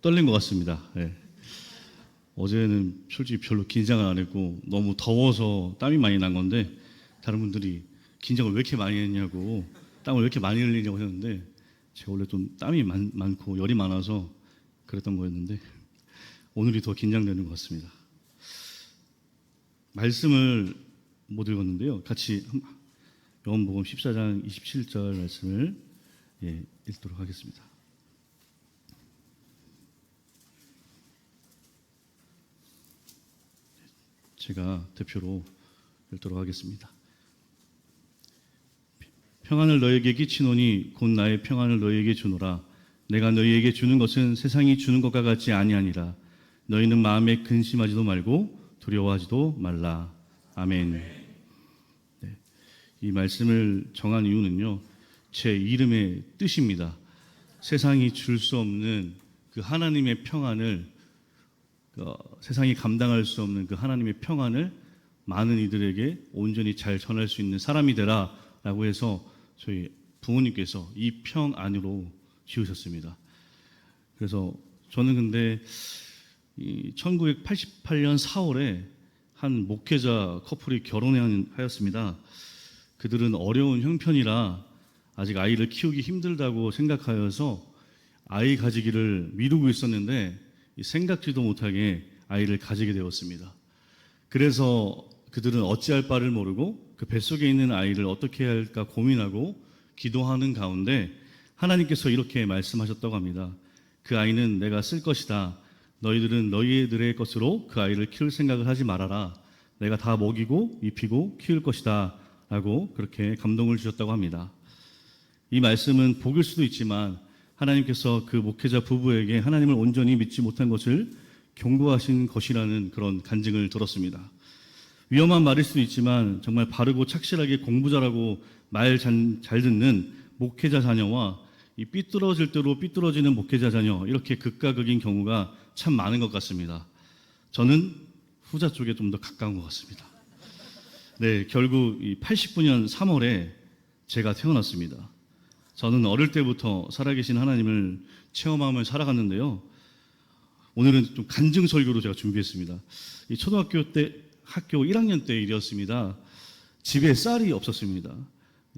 떨린 것 같습니다. 예. 어제는 솔직히 별로 긴장을 안 했고 너무 더워서 땀이 많이 난 건데 다른 분들이 긴장을 왜 이렇게 많이 했냐고 땀을 왜 이렇게 많이 흘리냐고 했는데 제가 원래 좀 땀이 많고 열이 많아서 그랬던 거였는데 오늘이 더 긴장되는 것 같습니다. 말씀을 못 읽었는데요. 같이 요한복음 14장 27절 말씀을 읽도록 하겠습니다. 제가 대표로 읽도록 하겠습니다. 평안을 너에게 끼치노니 곧 나의 평안을 너에게 주노라. 내가 너희에게 주는 것은 세상이 주는 것과 같지 아니하니라. 너희는 마음에 근심하지도 말고 두려워하지도 말라. 아멘. 네, 이 말씀을 정한 이유는요, 제 이름의 뜻입니다. 세상이 줄 수 없는 그 하나님의 평안을, 세상이 감당할 수 없는 그 하나님의 평안을 많은 이들에게 온전히 잘 전할 수 있는 사람이 되라 라고 해서 저희 부모님께서 이 평안으로 지으셨습니다. 그래서 저는 근데 1988년 4월에 한 목회자 커플이 결혼하였습니다. 그들은 어려운 형편이라 아직 아이를 키우기 힘들다고 생각하여서 아이 가지기를 미루고 있었는데 생각지도 못하게 아이를 가지게 되었습니다. 그래서 그들은 어찌할 바를 모르고 그 뱃속에 있는 아이를 어떻게 해야 할까 고민하고 기도하는 가운데 하나님께서 이렇게 말씀하셨다고 합니다. 그 아이는 내가 쓸 것이다. 너희들은 너희들의 것으로 그 아이를 키울 생각을 하지 말아라. 내가 다 먹이고 입히고 키울 것이다 라고 그렇게 감동을 주셨다고 합니다. 이 말씀은 복일 수도 있지만 하나님께서 그 목회자 부부에게 하나님을 온전히 믿지 못한 것을 경고하신 것이라는 그런 간증을 들었습니다. 위험한 말일 수도 있지만 정말 바르고 착실하게 공부 잘하고 말 잘 듣는 목회자 자녀와 이 삐뚤어질 대로 삐뚤어지는 목회자 자녀, 이렇게 극과 극인 경우가 참 많은 것 같습니다. 저는 후자 쪽에 좀 더 가까운 것 같습니다. 네, 결국 89년 3월에 제가 태어났습니다. 저는 어릴 때부터 살아계신 하나님을 체험하며 살아갔는데요. 오늘은 좀 간증 설교로 제가 준비했습니다. 초등학교 때 학교 1학년 때 일이었습니다. 집에 쌀이 없었습니다.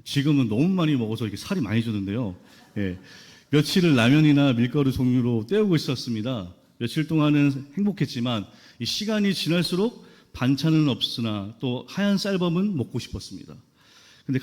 지금은 너무 많이 먹어서 이렇게 살이 많이 줬는데요. 며칠을 라면이나 밀가루 종류로 때우고 있었습니다. 며칠 동안은 행복했지만 이 시간이 지날수록 반찬은 없으나 또 하얀 쌀밥은 먹고 싶었습니다. 근데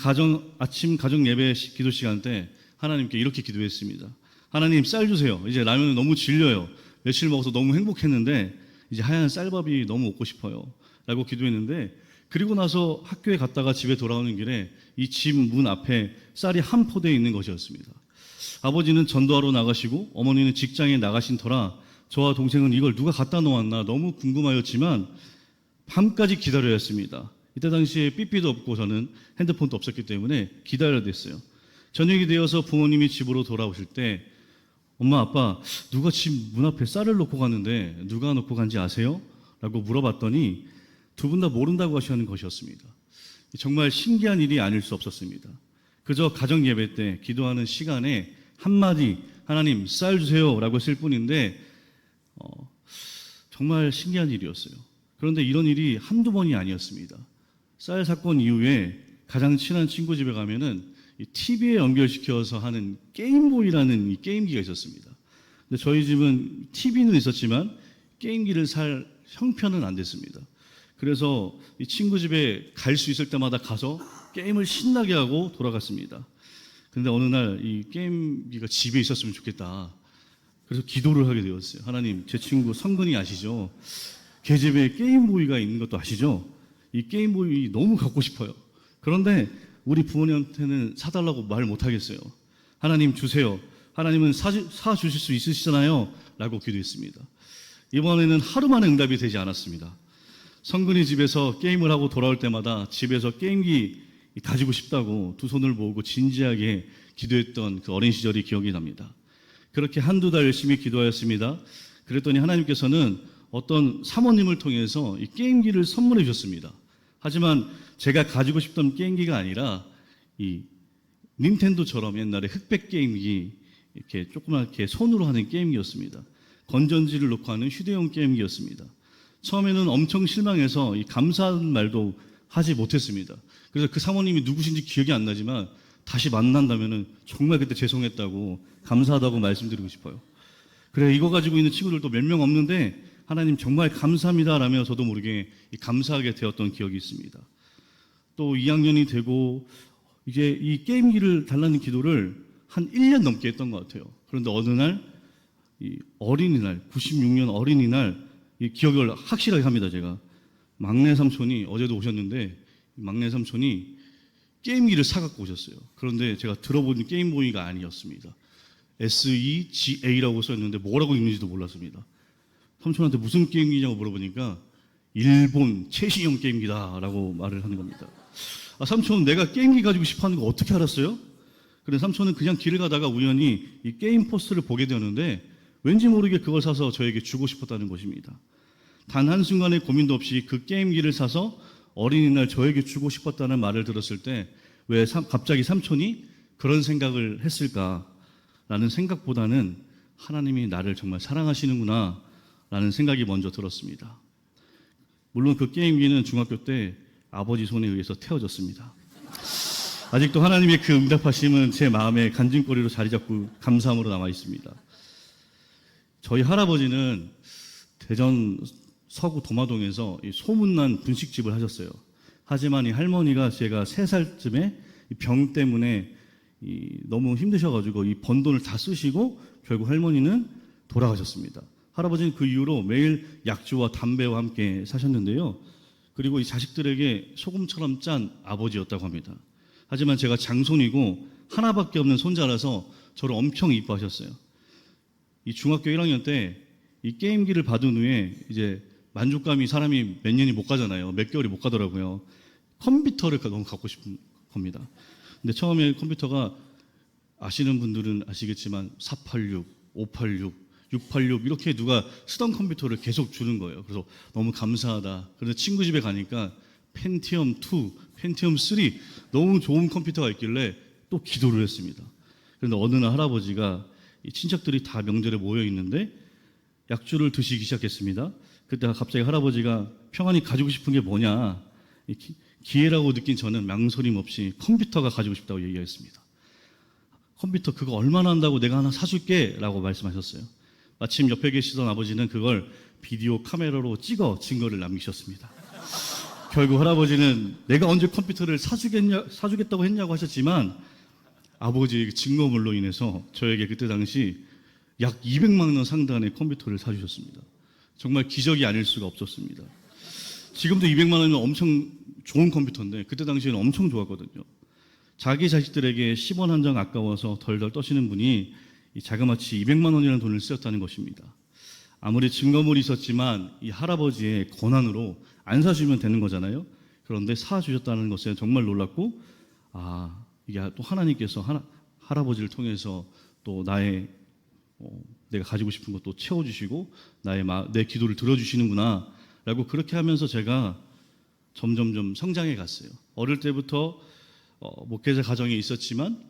아침 가정 예배 기도 시간 때 하나님께 이렇게 기도했습니다. 하나님, 쌀 주세요. 이제 라면은 너무 질려요. 며칠 먹어서 너무 행복했는데 이제 하얀 쌀밥이 너무 먹고 싶어요 라고 기도했는데, 그리고 나서 학교에 갔다가 집에 돌아오는 길에 이 집 문 앞에 쌀이 한 포대에 있는 것이었습니다. 아버지는 전도하러 나가시고 어머니는 직장에 나가신 터라 저와 동생은 이걸 누가 갖다 놓았나 너무 궁금하였지만 밤까지 기다려야 했습니다. 이때 당시에 삐삐도 없고 저는 핸드폰도 없었기 때문에 기다려야 됐어요. 저녁이 되어서 부모님이 집으로 돌아오실 때 엄마, 아빠, 누가 집 문 앞에 쌀을 놓고 갔는데 누가 놓고 간지 아세요? 라고 물어봤더니 두 분 다 모른다고 하시는 것이었습니다. 정말 신기한 일이 아닐 수 없었습니다. 그저 가정 예배 때 기도하는 시간에 한마디 하나님 쌀 주세요 라고 했을 뿐인데 정말 신기한 일이었어요. 그런데 이런 일이 한두 번이 아니었습니다. 쌀 사건 이후에 가장 친한 친구 집에 가면은 이 TV에 연결시켜서 하는 게임보이라는 이 게임기가 있었습니다. 근데 저희 집은 TV는 있었지만 게임기를 살 형편은 안 됐습니다. 그래서 이 친구 집에 갈 수 있을 때마다 가서 게임을 신나게 하고 돌아갔습니다. 근데 어느 날 이 게임기가 집에 있었으면 좋겠다. 그래서 기도를 하게 되었어요. 하나님, 제 친구 성근이 아시죠? 걔 집에 게임보이가 있는 것도 아시죠? 이 게임보이 너무 갖고 싶어요. 그런데 우리 부모님한테는 사달라고 말 못하겠어요. 하나님 주세요. 하나님은 사주실 수 있으시잖아요 라고 기도했습니다. 이번에는 하루 만에 응답이 되지 않았습니다. 성근이 집에서 게임을 하고 돌아올 때마다 집에서 게임기 가지고 싶다고 두 손을 모으고 진지하게 기도했던 그 어린 시절이 기억이 납니다. 그렇게 한두 달 열심히 기도하였습니다. 그랬더니 하나님께서는 어떤 사모님을 통해서 이 게임기를 선물해 주셨습니다. 하지만 제가 가지고 싶던 게임기가 아니라 이 닌텐도처럼 옛날에 흑백 게임기, 이렇게 조그맣게 손으로 하는 게임기였습니다. 건전지를 놓고 하는 휴대용 게임기였습니다. 처음에는 엄청 실망해서 이 감사한 말도 하지 못했습니다. 그래서 그 사모님이 누구신지 기억이 안 나지만 다시 만난다면은 정말 그때 죄송했다고 감사하다고 말씀드리고 싶어요. 그래, 이거 가지고 있는 친구들도 몇 명 없는데 하나님 정말 감사합니다라며 저도 모르게 감사하게 되었던 기억이 있습니다. 또 2학년이 되고 이제 이 게임기를 달라는 기도를 한 1년 넘게 했던 것 같아요. 그런데 어느 날 이 어린이날, 96년 어린이날 이 기억을 확실하게 합니다. 제가 막내 삼촌이 어제도 오셨는데 막내 삼촌이 게임기를 사갖고 오셨어요. 그런데 제가 들어본 게임보이가 아니었습니다. SEGA라고 써있는데 뭐라고 읽는지도 몰랐습니다. 삼촌한테 무슨 게임기냐고 물어보니까 일본 최신형 게임기다라고 말을 하는 겁니다. 아, 삼촌 내가 게임기 가지고 싶어 하는 거 어떻게 알았어요? 그래서 삼촌은 그냥 길을 가다가 우연히 이 게임 포스터를 보게 되었는데 왠지 모르게 그걸 사서 저에게 주고 싶었다는 것입니다. 단 한순간의 고민도 없이 그 게임기를 사서 어린이날 저에게 주고 싶었다는 말을 들었을 때 왜 갑자기 삼촌이 그런 생각을 했을까라는 생각보다는 하나님이 나를 정말 사랑하시는구나 라는 생각이 먼저 들었습니다. 물론 그 게임기는 중학교 때 아버지 손에 의해서 태워졌습니다. 아직도 하나님의 그 응답하심은 제 마음에 간증거리로 자리 잡고 감사함으로 남아 있습니다. 저희 할아버지는 대전 서구 도마동에서 소문난 분식집을 하셨어요. 하지만 이 할머니가 제가 3살쯤에 병 때문에 너무 힘드셔가지고 이 번 돈을 다 쓰시고 결국 할머니는 돌아가셨습니다. 할아버지는 그 이후로 매일 약주와 담배와 함께 사셨는데요. 그리고 이 자식들에게 소금처럼 짠 아버지였다고 합니다. 하지만 제가 장손이고 하나밖에 없는 손자라서 저를 엄청 이뻐하셨어요. 이 중학교 1학년 때 이 게임기를 받은 후에 이제 만족감이 사람이 몇 년이 못 가잖아요. 몇 개월이 못 가더라고요. 컴퓨터를 너무 갖고 싶은 겁니다. 근데 처음에 컴퓨터가 아시는 분들은 아시겠지만 486, 586, 686 이렇게 누가 쓰던 컴퓨터를 계속 주는 거예요. 그래서 너무 감사하다. 그래서 친구 집에 가니까 펜티엄 2, 펜티엄 3 너무 좋은 컴퓨터가 있길래 또 기도를 했습니다. 그런데 어느 날 할아버지가 이 친척들이 다 명절에 모여 있는데 약주를 드시기 시작했습니다. 그때 갑자기 할아버지가 평안히 가지고 싶은 게 뭐냐, 기회라고 느낀 저는 망설임 없이 컴퓨터가 가지고 싶다고 얘기했습니다. 컴퓨터 그거 얼마나 한다고 내가 하나 사줄게 라고 말씀하셨어요. 마침 옆에 계시던 아버지는 그걸 비디오 카메라로 찍어 증거를 남기셨습니다. 결국 할아버지는 내가 언제 컴퓨터를 사주겠다고 했냐고 하셨지만 아버지의 증거물로 인해서 저에게 그때 당시 약 200만 원 상당의 컴퓨터를 사주셨습니다. 정말 기적이 아닐 수가 없었습니다. 지금도 200만 원이면 엄청 좋은 컴퓨터인데 그때 당시에는 엄청 좋았거든요. 자기 자식들에게 10원 한 장 아까워서 덜덜 떠시는 분이 이 자그마치 200만 원이라는 돈을 쓰였다는 것입니다. 아무리 증거물이 있었지만 이 할아버지의 권한으로 안 사주면 되는 거잖아요. 그런데 사주셨다는 것에 정말 놀랐고, 아, 이게 또 하나님께서 할아버지를 통해서 또 나의 내가 가지고 싶은 것도 채워주시고 내 기도를 들어주시는구나 라고 그렇게 하면서 제가 점점점 성장해 갔어요. 어릴 때부터 목회자 가정에 있었지만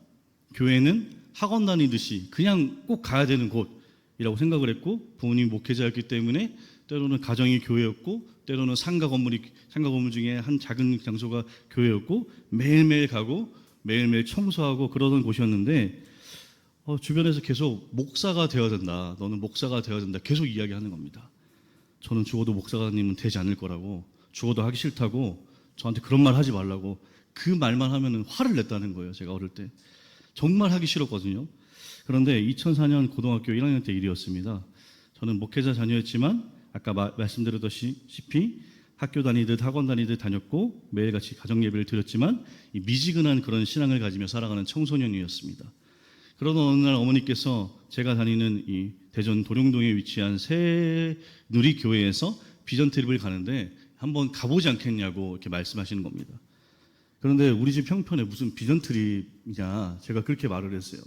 교회는 학원 다니듯이 그냥 꼭 가야 되는 곳이라고 생각을 했고, 부모님이 목회자였기 때문에 때로는 가정이 교회였고 때로는 상가 건물 중에 한 작은 장소가 교회였고 매일매일 가고 매일매일 청소하고 그러던 곳이었는데 주변에서 계속 목사가 되어야 된다, 너는 목사가 되어야 된다 계속 이야기하는 겁니다. 저는 죽어도 목사님은 되지 않을 거라고, 죽어도 하기 싫다고, 저한테 그런 말 하지 말라고 그 말만 하면은 화를 냈다는 거예요. 제가 어릴 때 정말 하기 싫었거든요. 그런데 2004년 고등학교 1학년 때 일이었습니다. 저는 목회자 자녀였지만 아까 말씀드렸다시피 학교 다니듯 학원 다니듯 다녔고 매일같이 가정예배를 드렸지만 이 미지근한 그런 신앙을 가지며 살아가는 청소년이었습니다. 그러던 어느 날 어머니께서 제가 다니는 이 대전 도룡동에 위치한 새누리교회에서 비전 트립을 가는데 한번 가보지 않겠냐고 이렇게 말씀하시는 겁니다. 그런데 우리 집 형편에 무슨 비전 트립이냐, 제가 그렇게 말을 했어요.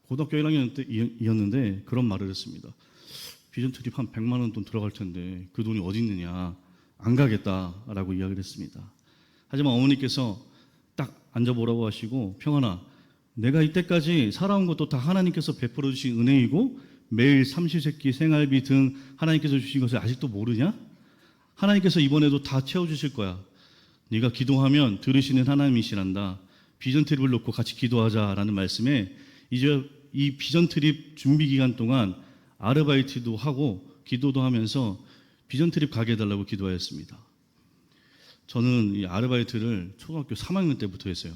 고등학교 1학년 때이었는데 그런 말을 했습니다. 비전 트립 한 100만 원 돈 들어갈 텐데 그 돈이 어디 있느냐, 안 가겠다라고 이야기를 했습니다. 하지만 어머니께서 딱 앉아보라고 하시고, 평안아, 내가 이때까지 살아온 것도 다 하나님께서 베풀어 주신 은혜이고 매일 삼시세끼 생활비 등 하나님께서 주신 것을 아직도 모르냐? 하나님께서 이번에도 다 채워주실 거야. 네가 기도하면 들으시는 하나님이시란다. 비전 트립을 놓고 같이 기도하자라는 말씀에 이제 이 비전 트립 준비 기간 동안 아르바이트도 하고 기도도 하면서 비전 트립 가게 해달라고 기도하였습니다. 저는 이 아르바이트를 초등학교 3학년 때부터 했어요.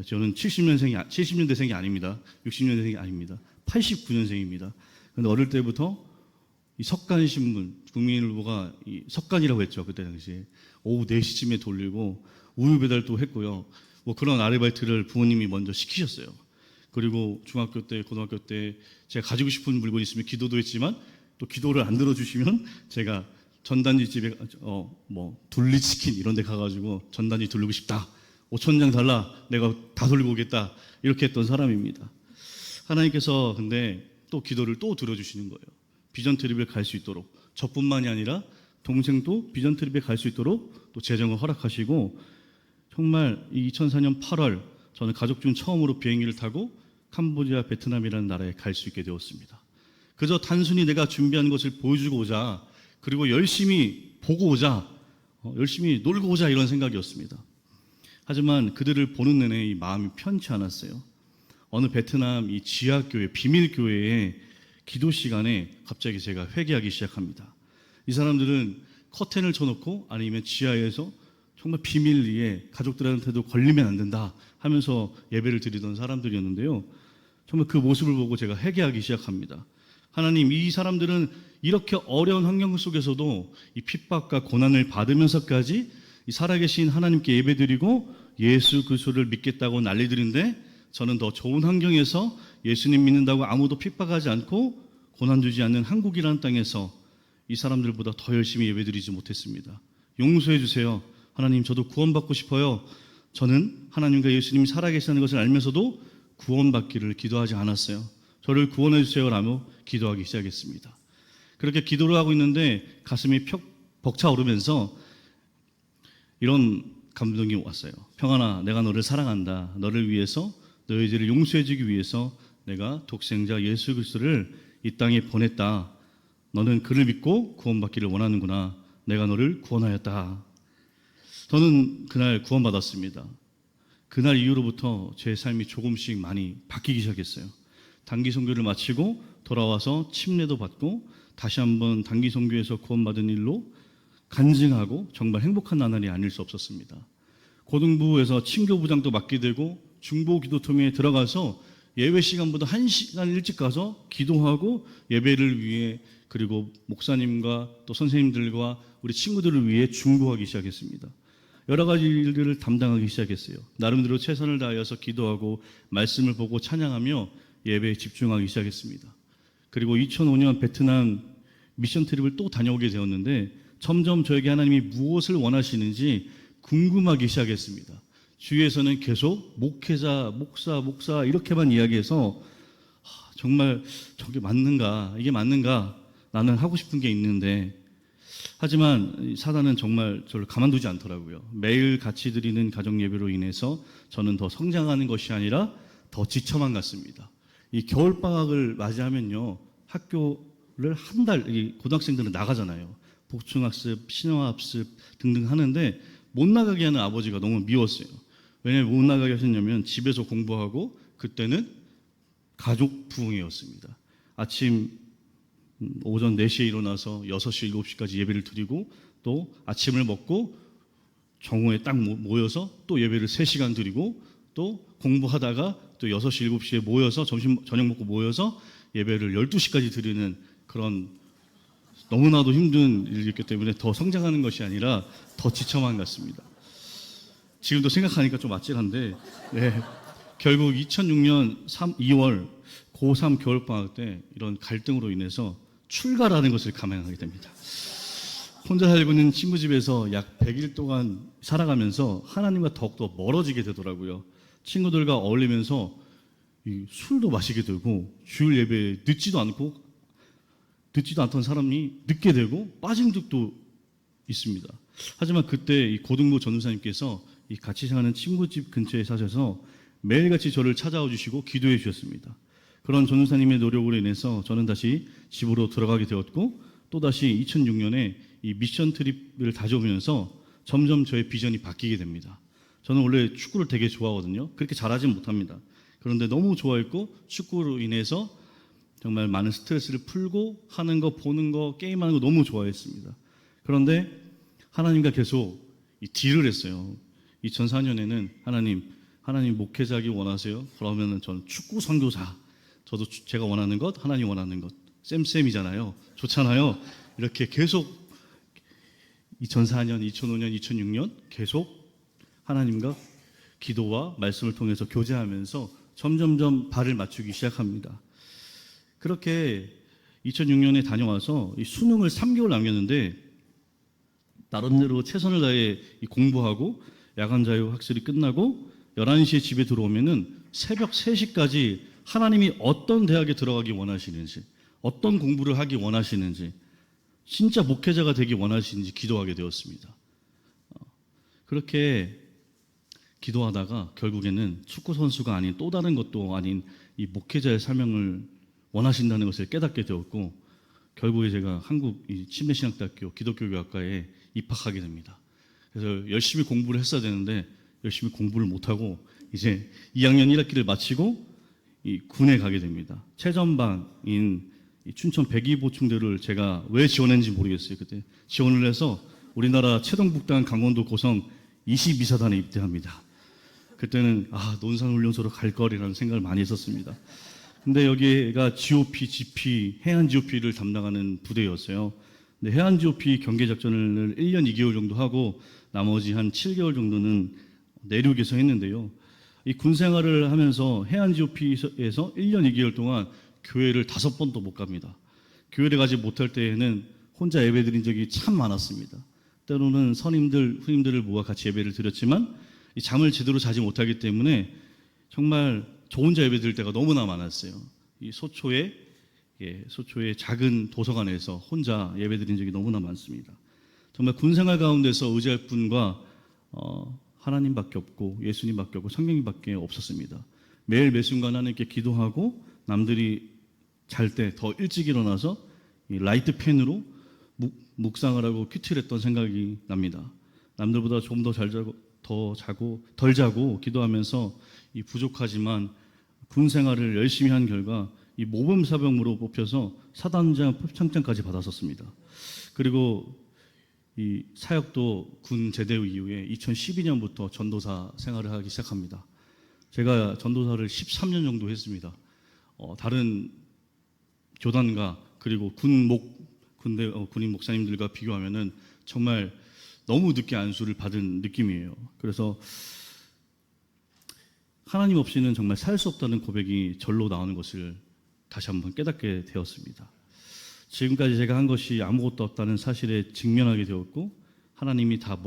저는 70년대생이 아닙니다. 60년대생이 아닙니다. 89년생입니다. 그런데 어릴 때부터 이 석간신문, 국민일보가 이 석간이라고 했죠. 그때 당시에. 오후 4시쯤에 돌리고 우유 배달도 했고요. 뭐 그런 아르바이트를 부모님이 먼저 시키셨어요. 그리고 중학교 때, 고등학교 때 제가 가지고 싶은 물건이 있으면 기도도 했지만 또 기도를 안 들어주시면 제가 전단지 집에 둘리치킨 이런 데 가가지고 전단지 돌리고 싶다. 5,000장 달라. 내가 다 돌리고 오겠다. 이렇게 했던 사람입니다. 하나님께서 근데 또 기도를 또 들어주시는 거예요. 비전 트립에 갈 수 있도록 저뿐만이 아니라 동생도 비전 트립에 갈 수 있도록 또 재정을 허락하시고 정말 2004년 8월 저는 가족 중 처음으로 비행기를 타고 캄보디아, 베트남이라는 나라에 갈 수 있게 되었습니다. 그저 단순히 내가 준비한 것을 보여주고 오자, 그리고 열심히 보고 오자, 열심히 놀고 오자 이런 생각이었습니다. 하지만 그들을 보는 내내 이 마음이 편치 않았어요. 어느 베트남 이 지하교회, 비밀교회의 기도 시간에 갑자기 제가 회개하기 시작합니다. 이 사람들은 커튼을 쳐놓고 아니면 지하에서 정말 비밀리에 가족들한테도 걸리면 안 된다 하면서 예배를 드리던 사람들이었는데요. 정말 그 모습을 보고 제가 회개하기 시작합니다. 하나님, 이 사람들은 이렇게 어려운 환경 속에서도 이 핍박과 고난을 받으면서까지 이 살아계신 하나님께 예배드리고 예수 그리스도를 믿겠다고 난리들인데 저는 더 좋은 환경에서 예수님 믿는다고 아무도 핍박하지 않고 고난 주지 않는 한국이라는 땅에서 이 사람들보다 더 열심히 예배드리지 못했습니다. 용서해 주세요. 하나님, 저도 구원받고 싶어요. 저는 하나님과 예수님이 살아계시다는 것을 알면서도 구원받기를 기도하지 않았어요. 저를 구원해 주세요라며 기도하기 시작했습니다. 그렇게 기도를 하고 있는데 가슴이 벅차오르면서 이런 감동이 왔어요. 평안아, 내가 너를 사랑한다. 너를 위해서, 너의 죄를 용서해 주기 위해서 내가 독생자 예수 그리스도를 이 땅에 보냈다. 너는 그를 믿고 구원받기를 원하는구나. 내가 너를 구원하였다. 저는 그날 구원받았습니다. 그날 이후로부터 제 삶이 조금씩 많이 바뀌기 시작했어요. 단기 선교를 마치고 돌아와서 침례도 받고 다시 한번 단기 선교에서 구원받은 일로 간증하고 정말 행복한 나날이 아닐 수 없었습니다. 고등부에서 친교부장도 맡게 되고 중보기도통에 들어가서 예배 시간보다 1시간 일찍 가서 기도하고 예배를 위해 그리고 목사님과 또 선생님들과 우리 친구들을 위해 중보하기 시작했습니다. 여러 가지 일들을 담당하기 시작했어요. 나름대로 최선을 다하여서 기도하고 말씀을 보고 찬양하며 예배에 집중하기 시작했습니다. 그리고 2005년 베트남 미션 트립을 또 다녀오게 되었는데 점점 저에게 하나님이 무엇을 원하시는지 궁금하기 시작했습니다. 주위에서는 계속 목회자, 목사 이렇게만 이야기해서 정말 저게 맞는가, 이게 맞는가, 나는 하고 싶은 게 있는데 하지만 사단은 정말 저를 가만두지 않더라고요. 매일 같이 드리는 가정 예배로 인해서 저는 더 성장하는 것이 아니라 더 지쳐만 갔습니다. 이 겨울방학을 맞이하면요, 학교를 한 달, 고등학생들은 나가잖아요. 복층학습, 신화학습 등등 하는데 못 나가게 하는 아버지가 너무 미웠어요. 왜냐하면 못 나가게 하셨냐면 집에서 공부하고 그때는 가족 부흥회였습니다. 아침 오전 4시에 일어나서 6시, 7시까지 예배를 드리고 또 아침을 먹고 정오에 딱 모여서 또 예배를 3시간 드리고 또 공부하다가 또 6시, 7시에 모여서 저녁 먹고 모여서 예배를 12시까지 드리는 그런 너무나도 힘든 일이었기 때문에 더 성장하는 것이 아니라 더 지쳐만 갔습니다. 지금도 생각하니까 좀 아찔한데 결국 2006년 2월 고3 겨울방학 때 이런 갈등으로 인해서 출가라는 것을 감행하게 됩니다. 혼자 살고 있는 친구 집에서 약 100일 동안 살아가면서 하나님과 더욱더 멀어지게 되더라고요. 친구들과 어울리면서 술도 마시게 되고 주일 예배에 늦지도 않던 사람이 늦게 되고 빠진 적도 있습니다. 하지만 그때 이 고등부 전도사님께서 이 같이 사는 친구 집 근처에 사셔서 매일같이 저를 찾아와 주시고 기도해 주셨습니다. 그런 전도사님의 노력으로 인해서 저는 다시 집으로 들어가게 되었고, 또다시 2006년에 이 미션 트립을 다녀오면서 점점 저의 비전이 바뀌게 됩니다. 저는 원래 축구를 되게 좋아하거든요. 그렇게 잘하진 못합니다. 그런데 너무 좋아했고, 축구로 인해서 정말 많은 스트레스를 풀고 하는 거, 보는 거, 게임하는 거 너무 좋아했습니다. 그런데 하나님과 계속 이 딜을 했어요. 2004년에는 하나님 목회자기 원하세요? 그러면은 저는 축구 선교사. 저도 제가 원하는 것, 하나님 원하는 것. 쌤이잖아요. 좋잖아요. 이렇게 계속 2004년, 2005년, 2006년 계속 하나님과 기도와 말씀을 통해서 교제하면서 점점점 발을 맞추기 시작합니다. 그렇게 2006년에 다녀와서 이 수능을 3개월 남겼는데 나름대로 최선을 다해 공부하고 야간 자유 학습이 끝나고 11시에 집에 들어오면은 새벽 3시까지 하나님이 어떤 대학에 들어가기 원하시는지, 어떤 공부를 하기 원하시는지, 진짜 목회자가 되기 원하시는지 기도하게 되었습니다. 그렇게 기도하다가 결국에는 축구 선수가 아닌 또 다른 것도 아닌 이 목회자의 사명을 원하신다는 것을 깨닫게 되었고, 결국에 제가 한국 침례신학대학교 기독교교학과에 입학하게 됩니다. 그래서 열심히 공부를 했어야 되는데 열심히 공부를 못하고 이제 2학년 1학기를 마치고 이 군에 가게 됩니다. 최전방인 춘천 백이보충대를 제가 왜 지원했는지 모르겠어요. 그때 지원을 해서 우리나라 최동북단 강원도 고성 22사단에 입대합니다. 그때는 논산훈련소로 갈 거리라는 생각을 많이 했었습니다. 근데 여기가 GOP, GP, 해안 GOP를 담당하는 부대였어요. 근데 해안 GOP 경계작전을 1년 2개월 정도 하고 나머지 한 7개월 정도는 내륙에서 했는데요. 이 군 생활을 하면서 해안 GOP에서 1년 2개월 동안 교회를 5번도 못 갑니다. 교회를 가지 못할 때에는 혼자 예배 드린 적이 참 많았습니다. 때로는 선임들, 후임들을 모아 같이 예배를 드렸지만 이 잠을 제대로 자지 못하기 때문에 정말 저 혼자 예배 드릴 때가 너무나 많았어요. 이 소초의 작은 도서관에서 혼자 예배 드린 적이 너무나 많습니다. 정말 군 생활 가운데서 의지할 분과 하나님밖에 없고 예수님밖에 없고 성령님밖에 없었습니다. 매일 매순간 하나님께 기도하고 남들이 잘 때 더 일찍 일어나서 이 라이트 펜으로 묵상을 하고 큐티를 했던 생각이 납니다. 남들보다 좀 더 덜 자고 기도하면서 이 부족하지만 군 생활을 열심히 한 결과 이 모범사병으로 뽑혀서 사단장 표창장까지 받았었습니다. 그리고 이 사역도 군 제대 이후에 2012년부터 전도사 생활을 하기 시작합니다. 제가 전도사를 13년 정도 했습니다. 다른 교단과 그리고 군인 목사님들과 비교하면은 정말 너무 늦게 안수를 받은 느낌이에요. 그래서 하나님 없이는 정말 살 수 없다는 고백이 절로 나오는 것을 다시 한번 깨닫게 되었습니다. 지금까지 제가 한 것이 아무것도 없다는 사실에 직면하게 되었고 하나님이 다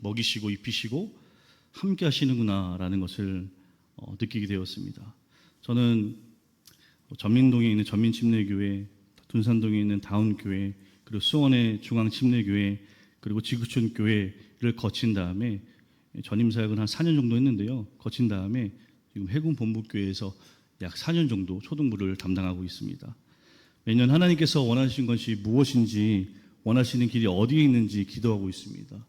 먹이시고 입히시고 함께 하시는구나라는 것을 느끼게 되었습니다. 저는 전민동에 있는 전민침례교회, 둔산동에 있는 다운교회, 그리고 수원의 중앙침례교회, 그리고 지구촌 교회를 거친 다음에 전임사역은 한 4년 정도 했는데요. 거친 다음에 지금 해군본부교회에서 약 4년 정도 초등부를 담당하고 있습니다. 매년 하나님께서 원하시는 것이 무엇인지, 원하시는 길이 어디에 있는지 기도하고 있습니다.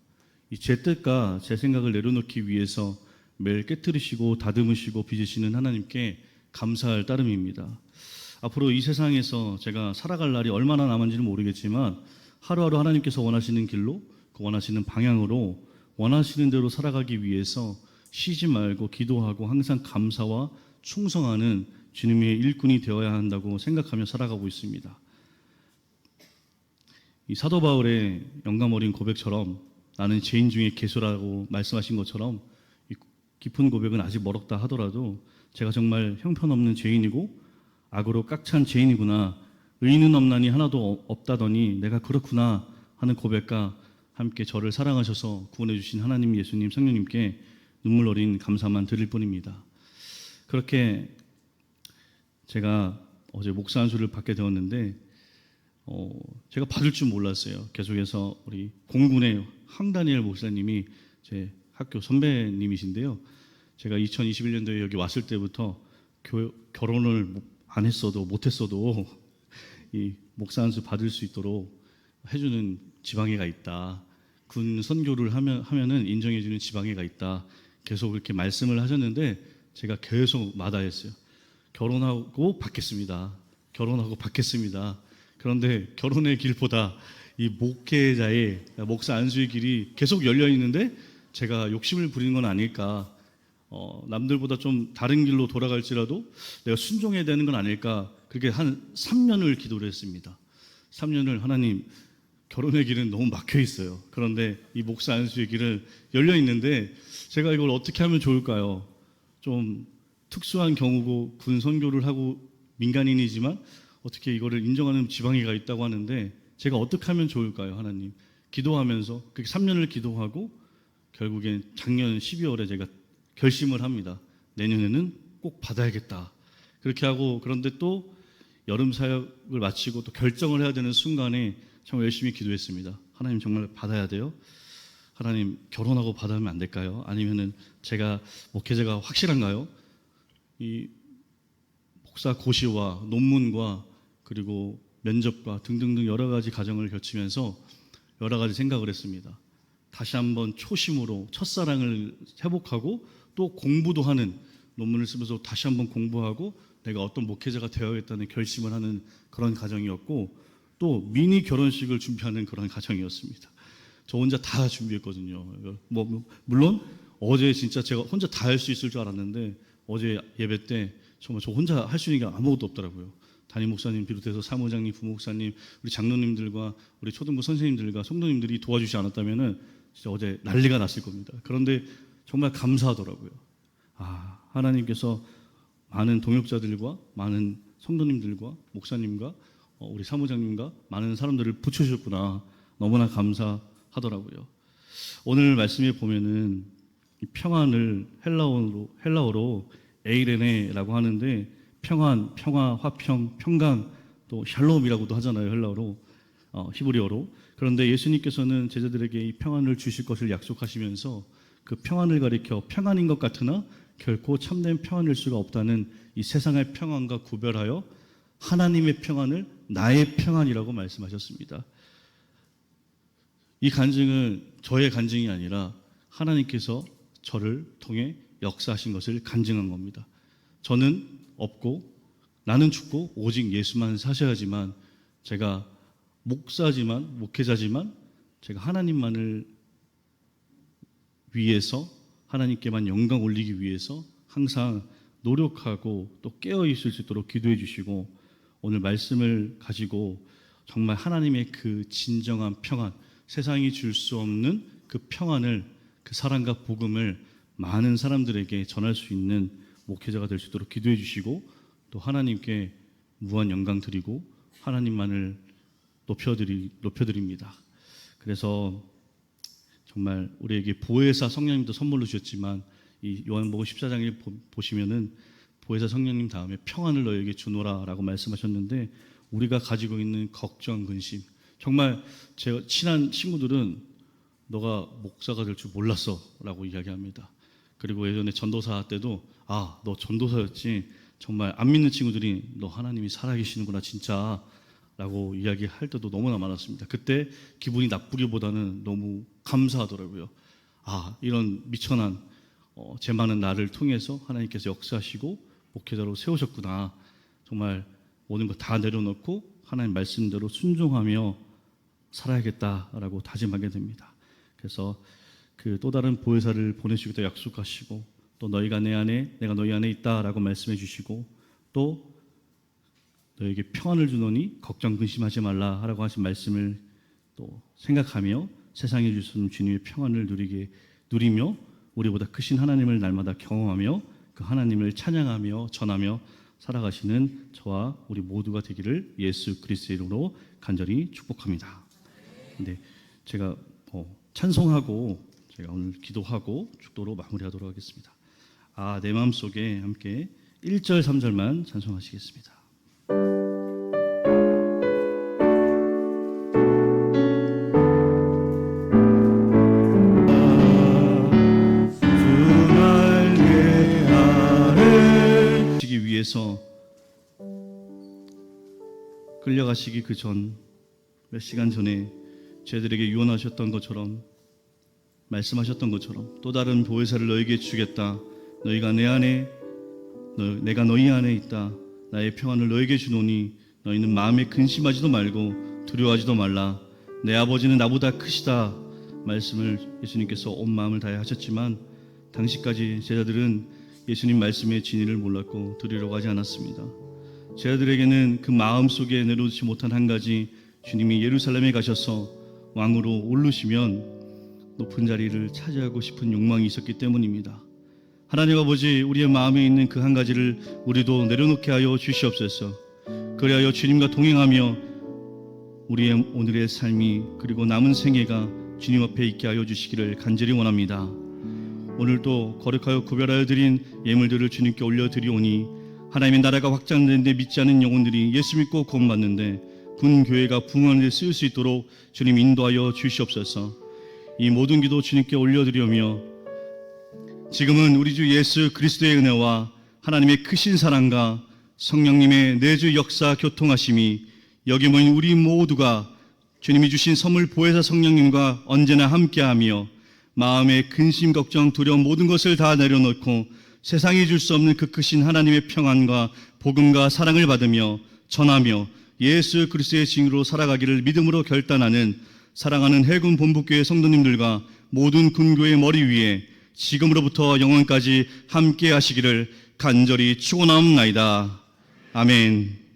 이 제 뜻과 제 생각을 내려놓기 위해서 매일 깨트리시고 다듬으시고 빚으시는 하나님께 감사할 따름입니다. 앞으로 이 세상에서 제가 살아갈 날이 얼마나 남았는지는 모르겠지만 하루하루 하나님께서 원하시는 길로, 그 원하시는 방향으로 원하시는 대로 살아가기 위해서 쉬지 말고 기도하고 항상 감사와 충성하는 주님의 일꾼이 되어야 한다고 생각하며 살아가고 있습니다. 이 사도 바울의 영감 어린 고백처럼 나는 죄인 중에 괴수라고 말씀하신 것처럼 이 깊은 고백은 아직 멀었다 하더라도 제가 정말 형편없는 죄인이고 악으로 꽉찬 죄인이구나, 의인은 없나니 하나도 없다더니 내가 그렇구나 하는 고백과 함께 저를 사랑하셔서 구원해 주신 하나님, 예수님, 성령님께 눈물 어린 감사만 드릴 뿐입니다. 그렇게 제가 어제 목사 안수를 받게 되었는데 제가 받을 줄 몰랐어요. 계속해서 우리 공군의 황다니엘 목사님이 제 학교 선배님이신데요. 제가 2021년도에 여기 왔을 때부터 결혼을 안 했어도 못했어도 이 목사 안수 받을 수 있도록 해주는 지방회가 있다. 군 선교를 하면은 인정해주는 지방회가 있다. 계속 이렇게 말씀을 하셨는데 제가 계속 마다했어요. 결혼하고 받겠습니다. 결혼하고 받겠습니다. 그런데 결혼의 길보다 이 목회자의 목사 안수의 길이 계속 열려 있는데 제가 욕심을 부리는 건 아닐까. 남들보다 좀 다른 길로 돌아갈지라도 내가 순종해야 되는 건 아닐까. 그렇게 한 3년을 기도를 했습니다. 3년을 하나님 결혼의 길은 너무 막혀 있어요. 그런데 이 목사 안수의 길은 열려 있는데 제가 이걸 어떻게 하면 좋을까요? 좀 특수한 경우고 군 선교를 하고 민간인이지만 어떻게 이거를 인정하는 지방회가 있다고 하는데 제가 어떻게 하면 좋을까요? 하나님 기도하면서 그렇게 3년을 기도하고 결국엔 작년 12월에 제가 결심을 합니다. 내년에는 꼭 받아야겠다. 그렇게 하고 그런데 또 여름 사역을 마치고 또 결정을 해야 되는 순간에 정말 열심히 기도했습니다. 하나님 정말 받아야 돼요. 하나님 결혼하고 받으면 안 될까요? 아니면은 제가 목회자가 확실한가요? 이 목사 고시와 논문과 그리고 면접과 등등등 여러 가지 과정을 거치면서 여러 가지 생각을 했습니다. 다시 한번 초심으로 첫사랑을 회복하고 또 공부도 하는 논문을 쓰면서 다시 한번 공부하고 내가 어떤 목회자가 되어야겠다는 결심을 하는 그런 과정이었고 또 미니 결혼식을 준비하는 그런 과정이었습니다. 저 혼자 다 준비했거든요. 물론 어제 진짜 제가 혼자 다 할 수 있을 줄 알았는데 어제 예배 때 정말 저 혼자 할 수 있는 게 아무것도 없더라고요. 담임 목사님 비롯해서 사무장님, 부목사님, 우리 장로님들과 우리 초등부 선생님들과 성도님들이 도와주지 않았다면은 진짜 어제 난리가 났을 겁니다. 그런데 정말 감사하더라고요. 하나님께서 많은 동역자들과 많은 성도님들과 목사님과 우리 사무장님과 많은 사람들을 붙여주셨구나. 너무나 감사하더라고요. 오늘 말씀에 보면은 이 평안을 헬라어로 에이레네라고 하는데 평안, 평화, 화평, 평강 또 샬롬이라고도 하잖아요. 헬라어로 히브리어로. 그런데 예수님께서는 제자들에게 이 평안을 주실 것을 약속하시면서 그 평안을 가리켜 평안인 것 같으나 결코 참된 평안일 수가 없다는 이 세상의 평안과 구별하여 하나님의 평안을 나의 평안이라고 말씀하셨습니다. 이 간증은 저의 간증이 아니라 하나님께서 저를 통해 역사하신 것을 간증한 겁니다. 저는 없고 나는 죽고 오직 예수만 사셔야지만 제가 목회자지만 제가 하나님만을 위해서 하나님께만 영광 올리기 위해서 항상 노력하고 또 깨어 있을 수 있도록 기도해 주시고 오늘 말씀을 가지고 정말 하나님의 그 진정한 평안, 세상이 줄 수 없는 그 평안을 그 사랑과 복음을 많은 사람들에게 전할 수 있는 목회자가 될 수 있도록 기도해 주시고 또 하나님께 무한 영광 드리고 하나님만을 높여드립니다. 그래서 정말 우리에게 보혜사 성령님도 선물로 주셨지만 이 요한복음 14장에 보시면은 보혜사 성령님 다음에 평안을 너에게 주노라라고 말씀하셨는데 우리가 가지고 있는 걱정, 근심 정말 제가 친한 친구들은 너가 목사가 될 줄 몰랐어라고 이야기합니다. 그리고 예전에 전도사 때도 너 전도사였지 정말 안 믿는 친구들이 너 하나님이 살아계시는구나 진짜 라고 이야기할 때도 너무나 많았습니다. 그때 기분이 나쁘기보다는 너무 감사하더라고요. 이런 미천한 제 많은 나를 통해서 하나님께서 역사하시고 목회자로 세우셨구나. 정말 모든 거 다 내려놓고 하나님 말씀대로 순종하며 살아야겠다라고 다짐하게 됩니다. 그래서 그 또 다른 보혜사를 보내주기도 약속하시고 또 너희가 내 안에 내가 너희 안에 있다라고 말씀해 주시고 또 너에게 평안을 주노니 걱정 근심하지 말라 하라고 하신 말씀을 또 생각하며 세상에 주시는 주님의 평안을 누리며 우리보다 크신 하나님을 날마다 경험하며 그 하나님을 찬양하며 전하며 살아가시는 저와 우리 모두가 되기를 예수 그리스도의 이름으로 간절히 축복합니다. 근데 제가 찬송하고 제가 오늘 기도하고 축도로 마무리하도록 하겠습니다. 내 마음속에 함께 1절 3절만 찬송하시겠습니다. 위해서 끌려가시기 그 전 몇 시간 전에 저희들에게 유언하셨던 것처럼, 말씀하셨던 것처럼 또 다른 보혜사를 너에게 주겠다. 너희가 내 안에, 내가 너희 안에 있다. 나의 평안을 너에게 주노니 너희는 마음에 근심하지도 말고 두려워하지도 말라. 내 아버지는 나보다 크시다. 말씀을 예수님께서 온 마음을 다해 하셨지만 당시까지 제자들은 예수님 말씀의 진리를 몰랐고 들으려고 하지 않았습니다. 제자들에게는 그 마음속에 내려놓지 못한 한 가지, 주님이 예루살렘에 가셔서 왕으로 오르시면 높은 자리를 차지하고 싶은 욕망이 있었기 때문입니다. 하나님 아버지, 우리의 마음에 있는 그 한 가지를 우리도 내려놓게 하여 주시옵소서. 그리하여 주님과 동행하며 우리의 오늘의 삶이 그리고 남은 생애가 주님 앞에 있게 하여 주시기를 간절히 원합니다. 오늘도 거룩하여 구별하여 드린 예물들을 주님께 올려드리오니 하나님의 나라가 확장되는데 믿지 않은 영혼들이 예수 믿고 구원받는데 군 교회가 부흥하는 데 쓰일 수 있도록 주님 인도하여 주시옵소서. 이 모든 기도 주님께 올려드리오며 지금은 우리 주 예수 그리스도의 은혜와 하나님의 크신 사랑과 성령님의 내주 역사 교통하심이 여기 모인 우리 모두가 주님이 주신 선물 보혜사 성령님과 언제나 함께하며 마음의 근심, 걱정, 두려움 모든 것을 다 내려놓고 세상이 줄 수 없는 그 크신 하나님의 평안과 복음과 사랑을 받으며 전하며 예수 그리스도의 증인으로 살아가기를 믿음으로 결단하는 사랑하는 해군 본부교회 성도님들과 모든 군교의 머리 위에 지금으로부터 영원까지 함께 하시기를 간절히 축원하옵나이다. 아멘.